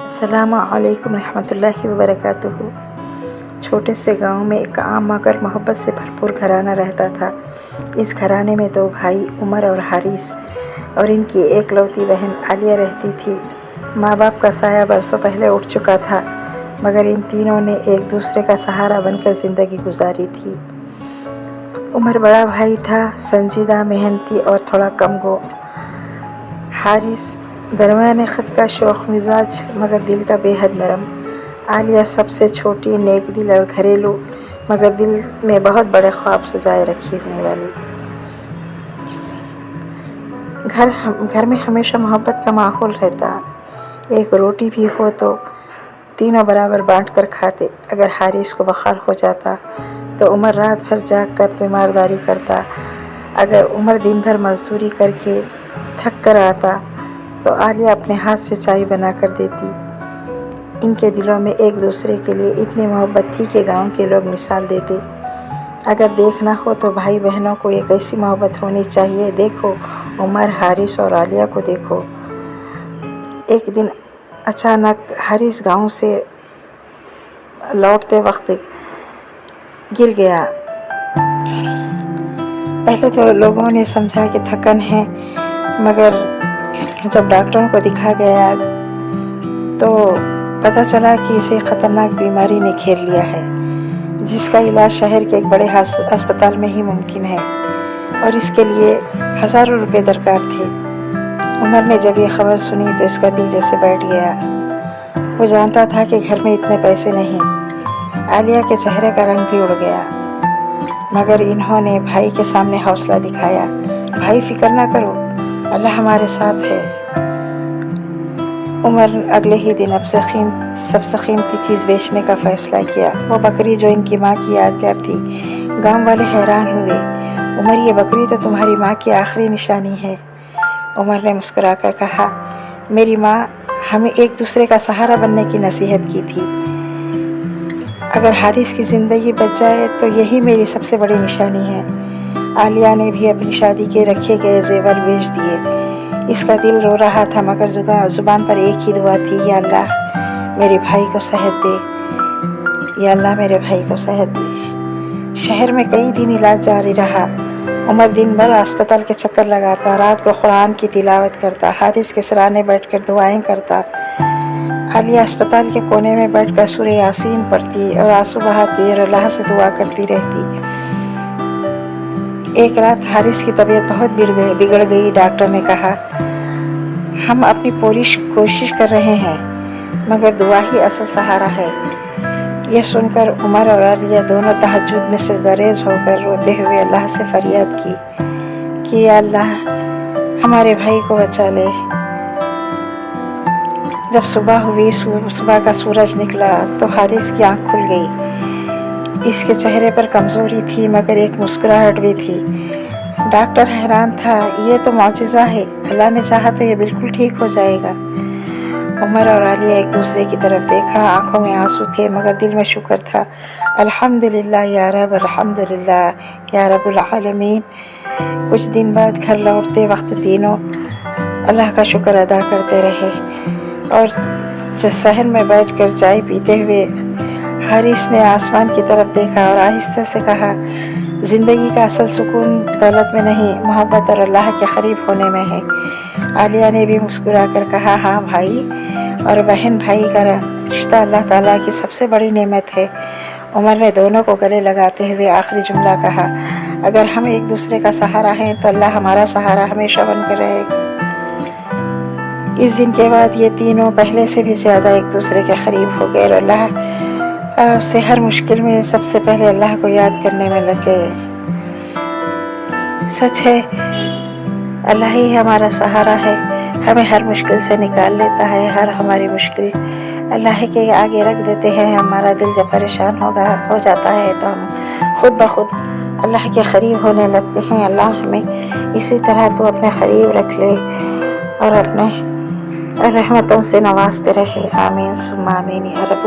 अस्सलामु अलैकुम रहमतुल्लाहि व बरकातुहू। छोटे से गांव में एक आम मगर मोहब्बत से भरपूर घराना रहता था। इस घराने में दो भाई उमर और हारिस और इनकी एकलौती बहन आलिया रहती थी। माँ बाप का साया बरसों पहले उठ चुका था, मगर इन तीनों ने एक दूसरे का सहारा बनकर ज़िंदगी गुजारी थी। उमर बड़ा भाई था, संजीदा, मेहनती और थोड़ा कमगो। हारिस दरमियाने ख़द का शौक़ मिजाज मगर दिल का बेहद नरम। आलिया सबसे छोटी, नेक दिल और घरेलू, मगर दिल में बहुत बड़े ख्वाब सजाए रखी हुई वाली। घर में हमेशा मोहब्बत का माहौल रहता। एक रोटी भी हो तो तीनों बराबर बांट कर खाते। अगर हारिस को बुखार हो जाता तो उमर रात भर जाग कर तीमारदारी करता। अगर उमर दिन भर मजदूरी करके थक कर आता तो आलिया अपने हाथ से चाय बना कर देती। इनके दिलों में एक दूसरे के लिए इतनी मोहब्बत थी कि गांव के लोग मिसाल देते। अगर देखना हो तो भाई बहनों को एक ऐसी मोहब्बत होनी चाहिए। देखो, उमर, हारिस और आलिया को देखो। एक दिन अचानक हारिस गांव से लौटते वक्त गिर गया। पहले तो लोगों ने समझा कि थकन है, मगर जब डॉक्टरों को दिखा गया तो पता चला कि इसे ख़तरनाक बीमारी ने घेर लिया है, जिसका इलाज शहर के एक बड़े अस्पताल में ही मुमकिन है और इसके लिए हज़ारों रुपए दरकार थे। उमर ने जब ये खबर सुनी तो इसका दिल जैसे बैठ गया। वो जानता था कि घर में इतने पैसे नहीं। आलिया के चेहरे का रंग भी उड़ गया, मगर इन्होंने भाई के सामने हौसला दिखाया। भाई, फिक्र ना करो, अल्लाह हमारे साथ है। उमर ने अगले ही दिन सबसे कीमती चीज़ बेचने का फ़ैसला किया, वो बकरी जो इनकी माँ की यादगार थी। गांव वाले हैरान हुए। उमर, ये बकरी तो तुम्हारी माँ की आखिरी निशानी है। उमर ने मुस्कुराकर कहा, मेरी माँ हमें एक दूसरे का सहारा बनने की नसीहत की थी। अगर हारिस की ज़िंदगी बच जाए तो यही मेरी सबसे बड़ी निशानी है। आलिया ने भी अपनी शादी के रखे गए जेवर बेच दिए। इसका दिल रो रहा था, मगर ज़ुबान पर एक ही दुआ थी, या अल्लाह मेरे भाई को सेहत दे, या अल्लाह मेरे भाई को सेहत दे। शहर में कई दिन इलाज जारी रहा। उमर दिन भर अस्पताल के चक्कर लगाता, रात को कुरान की तिलावत करता, हारिस के सराहने बैठकर दुआएं करता। आलिया अस्पताल के कोने में बैठकर सूरह यासीन पढ़ती और आंसू बहाती और अल्लाह से दुआ करती रहती। एक रात हारिस की तबीयत बहुत बिगड़ गई। डॉक्टर ने कहा, हम अपनी पूरी कोशिश कर रहे हैं, मगर दुआ ही असल सहारा है। यह सुनकर उमर और आलिया दोनों तहज्जुद में सजदारेज़ होकर रोते हुए अल्लाह से फरियाद की कि या अल्लाह हमारे भाई को बचा ले। जब सुबह हुई, सुबह का सूरज निकला तो हारिस की आँख खुल गई। इसके चेहरे पर कमज़ोरी थी, मगर एक मुस्कुराहट भी थी। डॉक्टर हैरान था, ये तो मौजिज़ा है, अल्लाह ने चाहा तो ये बिल्कुल ठीक हो जाएगा। उमर और आलिया एक दूसरे की तरफ देखा, आंखों में आंसू थे, मगर दिल में शुक्र था। अल्हम्दुलिल्लाह या रब, अल्हम्दुलिल्लाह या रब्बुल आलमीन। कुछ दिन बाद घर लौटते वक्त तीनों अल्लाह का शुक्र अदा करते रहे और शहर में बैठकर चाय पीते हुए हारिस ने आसमान की तरफ देखा और आहिस्ते से कहा, ज़िंदगी का असल सुकून दौलत में नहीं, मोहब्बत और अल्लाह के करीब होने में है। आलिया ने भी मुस्कुराकर कहा, हाँ, भाई और बहन भाई का रिश्ता अल्लाह ताला की सबसे बड़ी नेमत है। उमर ने दोनों को गले लगाते हुए आखिरी जुमला कहा, अगर हम एक दूसरे का सहारा हैं तो अल्लाह हमारा सहारा हमेशा बनकर रहेगा। इस दिन के बाद ये तीनों पहले से भी ज़्यादा एक दूसरे के करीब हो गए और अल्लाह से हर मुश्किल में सबसे पहले अल्लाह को याद करने में लगे। सच है, अल्लाह ही हमारा सहारा है, हमें हर मुश्किल से निकाल लेता है। हर हमारी मुश्किल अल्लाह के आगे रख देते हैं। हमारा दिल जब परेशान हो जाता है तो हम खुद ब खुद अल्लाह के करीब होने लगते हैं। अल्लाह हमें इसी तरह तो अपने करीब रख ले और अपने रहमतों से नवाजते रहे। आमीन सुम्मा आमीन या रब्बुल